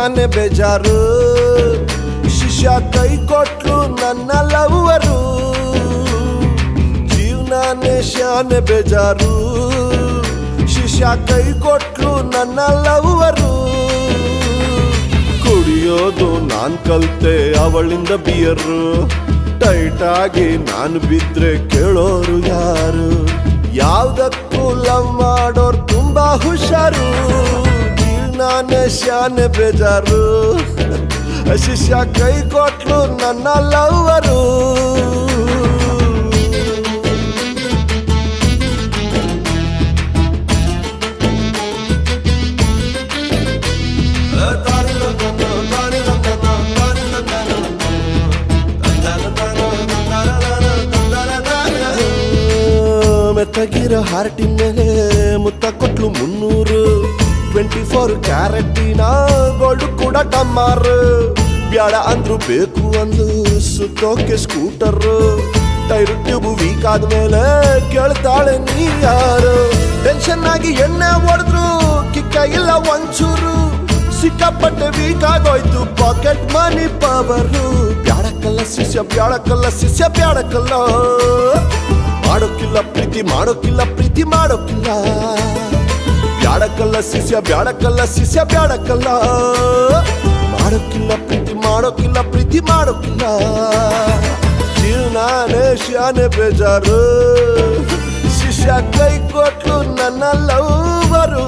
ಶಾನೆ ಬೇಜಾರು ಶಿಷ್ಯ ಕೈ ಕೊಟ್ಲು ನನ್ನ ಲವ್ವರು ಜೀವನಾನೇ ಶಾನೆ ಬೇಜಾರು ಶಿಷ್ಯ ಕೈ ಕೊಟ್ಲು ನನ್ನ ಲವ್ವರು ಕುಡಿಯೋದು ನಾನ್ ಕಲ್ತೆ ಅವಳಿಂದ ಬಿಯರು ಟೈಟ್ ಆಗಿ ನಾನು ಬಿದ್ರೆ ಕೇಳೋರು ಯಾರು ಯಾವ್ದಕ್ಕೂ ಲವ್ ಮಾಡೋರು ತುಂಬಾ ಹುಷಾರು ನಾನೇ ಶಾನೆ ಬೇಜಾರು ಶಿಷ್ಯ ಕೈ ಕೊಟ್ಲು ನನ್ನ ಲವ್ವರು ಮೆತ್ತಗಿರೋ ಹಾರ್ಟಿನ ಮೇಲೆ ಮುತ್ತ ಕೊಟ್ಲು 300 24 ಕ್ಯಾರೆಟಿನ ಗೋಲ್ಡ್ ಕೂಡ ಟಮ್ಮಾರ್ ಬ್ಯಾಡ ಅಂದ್ರು ಬೇಕು ಅಂದು ಸುತ್ತೋಕೆ ಸ್ಕೂಟರ್ ಟೈರ್ ಟ್ಯೂಬ್ ವೀಕ್ ಆದ್ಮೇಲೆ ಕೇಳ್ತಾಳೆ ನೀ ಯಾರು ಟೆನ್ಷನ್ ಆಗಿ ಎಣ್ಣೆ ಹೊಡೆದ್ರು ಕಿಕ್ಕ ಇಲ್ಲ ಒಂಚೂರು ಸಿಕ್ಕಾಪಟ್ಟೆ ವೀಕ್ ಆಗೋಯ್ತು ಪಾಕೆಟ್ ಮನಿ ಪವರು ಬ್ಯಾಡಕ್ಕಲ್ಲ ಶಿಷ್ಯ ಬ್ಯಾಡಕ್ಕಲ್ಲ ಶಿಷ್ಯ ಬ್ಯಾಡಕ್ಕಲ್ಲ ಮಾಡೋಕಿಲ್ಲ ಪ್ರೀತಿ ಮಾಡೋಕಿಲ್ಲ ಪ್ರೀತಿ ಮಾಡೋಕಿಲ್ಲ ಬ್ಯಾಡಕ್ಕಲ್ಲ ಶಿಷ್ಯ ಬ್ಯಾಡಕ್ಕಲ್ಲ ಶಿಷ್ಯ ಬ್ಯಾಡಕ್ಕಲ್ಲ ಮಾಡೋಕಿಲ್ಲ ಪ್ರೀತಿ ಮಾಡೋಕಿಲ್ಲ ಪ್ರೀತಿ ಮಾಡೋಕಿಲ್ಲ ಜೀವನಾನೇ ಶಾನೆ ಬೇಜಾರು ಶಿಷ್ಯ ಕೈ ಕೊಟ್ಲು ನನ್ನ ಲವ್ವರು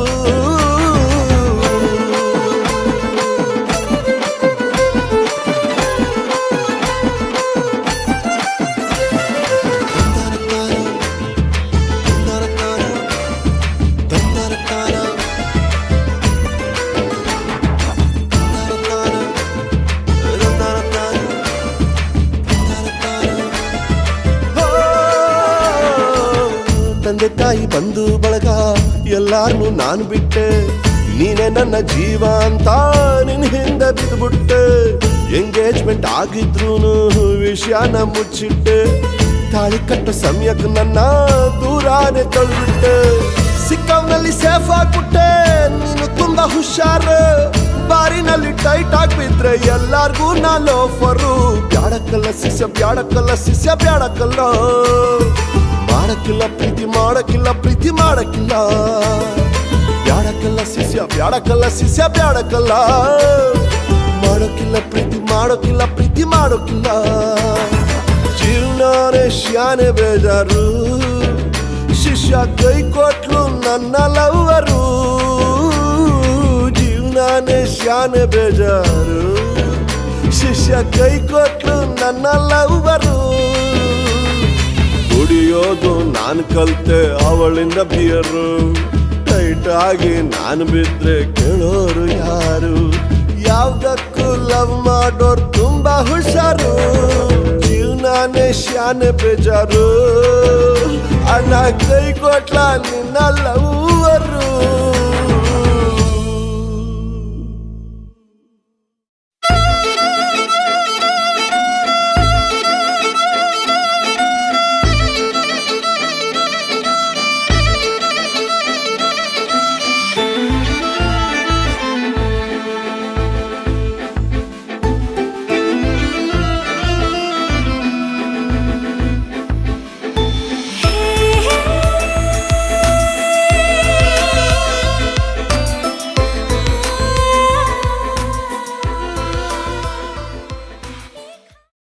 ತಂದೆ ತಾಯಿ ಬಂಧು ಬಳಗ ಎಲ್ಲಾರ್ನು ನಾನು ಬಿಟ್ಟೆ ನೀನೇ ನನ್ನ ಜೀವ ಅಂತ ನಿನ್ ಹಿಂದೆ ಬಿದ್ದುಬಿಟ್ಟೆ ಎಂಗೇಜ್ಮೆಂಟ್ ಆಗಿದ್ರೂನು ವಿಷಯನ ಮುಚ್ಚಿಟ್ಟೆ ತಾಳಿ ಕಟ್ಟ ಸಮಯಕ್ಕೆ ನನ್ನ ದೂರಾನೆ ತಳ್ಳಿಬಿಟ್ಟೆ ಸಿಕ್ಕವ್ನಲ್ಲಿ ಸೇಫ್ ಆಗ್ಬಿಟ್ಟೆ ನೀನು ತುಂಬಾ ಹುಷಾರು ಬಾರಿನಲ್ಲಿ ಟೈಟ್ ಆಗ್ಬಿದ್ರೆ ಎಲ್ಲಾರ್ಗೂ ನಾ ಲೋಫರು ಬ್ಯಾಡಕ್ಕಲ್ಲ ಶಿಷ್ಯ ಬ್ಯಾಡಕ್ಕಲ್ಲ ಶಿಷ್ಯ ಬ್ಯಾಡಕ್ಕಲ್ಲ ಮಾಡಕ್ಕಿಲ್ಲ ಪ್ರೀತಿ ಮಾಡಕ್ಕಿಲ್ಲ ಪ್ರೀತಿ ಮಾಡಕ್ಕಿಲ್ಲ ಬ್ಯಾಡಕ್ಕಲ್ಲ ಶಿಷ್ಯ ಬ್ಯಾಡಕ್ಕಲ್ಲ ಶಿಷ್ಯ ಬ್ಯಾಡಕ್ಕಲ್ಲ ಮಾಡೋಕಿಲ್ಲ ಪ್ರೀತಿ ಮಾಡೋಕಿಲ್ಲ ಪ್ರೀತಿ ಮಾಡೋಕಿಲ್ಲ ಜೀವನಾನೇ ಶಾನೆ ಬೇಜಾರು ಶಿಷ್ಯ ಕೈ ಕೊಟ್ಲು ನನ್ನ ಲವ್ವರು ಜೀವನಾನೇ ಶಾನೆ ಬೇಜಾರು ಶಿಷ್ಯ ಕೈ ಕೊಟ್ಲು ನನ್ನ ಲವ್ವರು ಕುಡಿಯೋದು ನಾನ್ ಕಲ್ತೆ ಅವಳಿಂದ ಬಿಯರು ಟೈಟ್ ಆಗಿ ನಾನು ಬಿದ್ರೆ ಕೇಳೋರು ಯಾರು ಯಾವ್ದಕ್ಕೂ ಲವ್ ಮಾಡೋರು ತುಂಬಾ ಹುಷಾರು ಜೀವನಾನೇ ಶಾನೆ ಬೇಜಾರು ಅಣ್ಣ ಕೈ ಕೊಟ್ಲ ನಿನ್ನ ಲವ್ವರು